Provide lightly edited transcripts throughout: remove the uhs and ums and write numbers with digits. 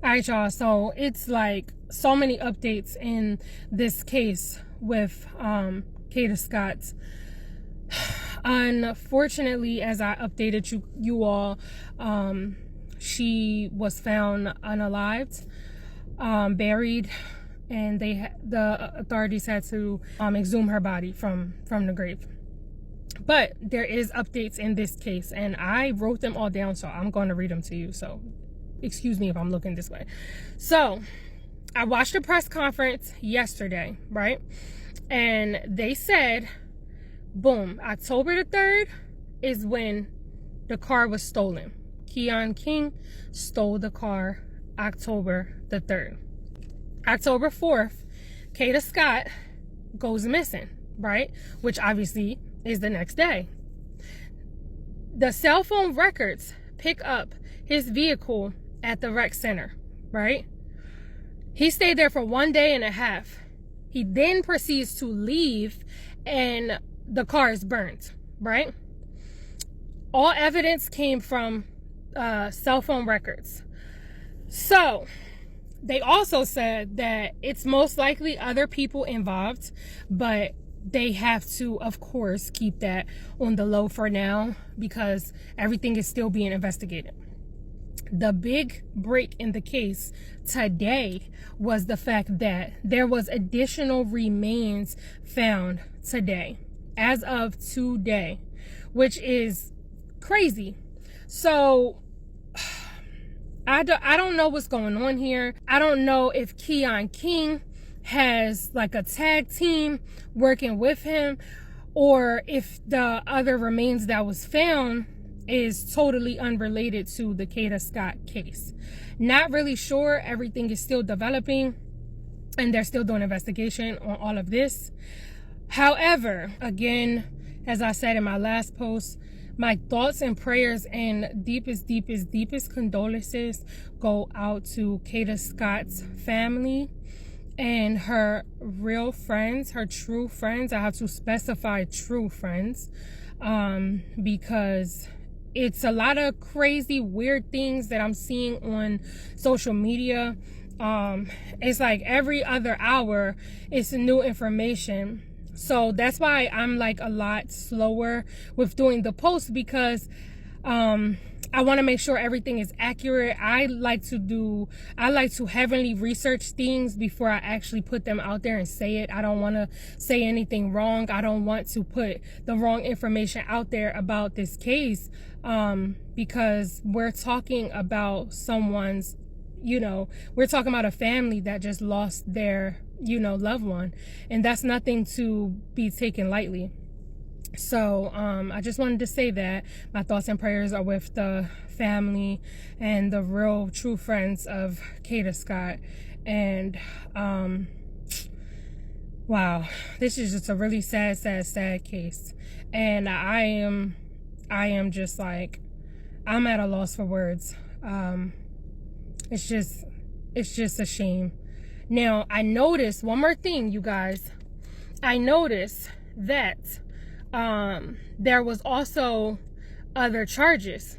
All right, y'all. So it's like so many updates in this case with KADA SCOTT. Unfortunately, as I updated you all, she was found unalived, buried, and the authorities had to exhume her body from the grave. But there is updates in this case, and I wrote them all down, so I'm going to read them to you. So excuse me if I'm looking this way. So I watched a press conference yesterday, right? And they said, boom, October the 3rd is when the car was stolen. Keon King stole the car October the 3rd. October 4th, KADA SCOTT goes missing, right? Which obviously is the next day. The cell phone records pick up his vehicle at the rec center, right? He stayed there for 1 day and a half. He then proceeds to leave and the car is burnt, right? All evidence came from cell phone records. So they also said that it's most likely other people involved, but they have to, of course, keep that on the low for now because everything is still being investigated. The big break in the case today was the fact that there was additional remains found today, as of today, which is crazy. So I don't know what's going on here. I don't know if Keon King has like a tag team working with him, or if the other remains that was found is totally unrelated to the KADA SCOTT case. Not really sure. Everything is still developing and they're still doing investigation on all of this. However, again, as I said in my last post, my thoughts and prayers and deepest condolences go out to KADA SCOTT's family and her real friends, her true friends. I have to specify true friends, because it's a lot of crazy, weird things that I'm seeing on social media. It's like every other hour it's new information. So that's why I'm like a lot slower with doing the post, because I want to make sure everything is accurate. I like to heavily research things before I actually put them out there and say it. I don't want to say anything wrong. I don't want to put the wrong information out there about this case, because we're talking about someone's, we're talking about a family that just lost their, loved one, and that's nothing to be taken lightly. So I just wanted to say that my thoughts and prayers are with the family and the real true friends of KADA SCOTT. And wow, this is just a really sad case, and I am just like, I'm at a loss for words. It's just a shame. Now, I noticed one more thing, you guys. I noticed that there was also other charges.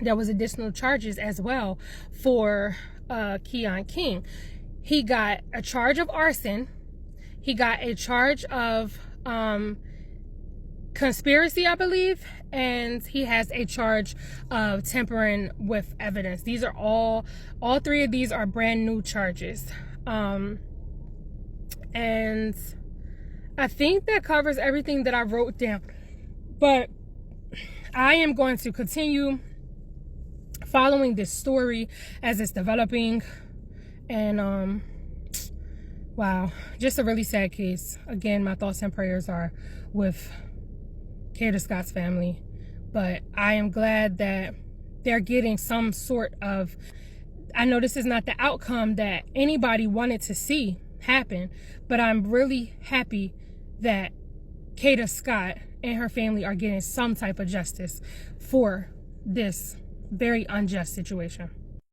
There was additional charges as well for Keon King. He got a charge of arson. He got a charge of conspiracy, I believe, and he has a charge of tampering with evidence. These are all three of these are brand new charges. And I think that covers everything that I wrote down. But I am going to continue following this story as it's developing. And wow, just a really sad case. Again, my thoughts and prayers are with KADA SCOTT's family, but I am glad that they're getting some sort of, I know this is not the outcome that anybody wanted to see happen, but I'm really happy that KADA SCOTT and her family are getting some type of justice for this very unjust situation.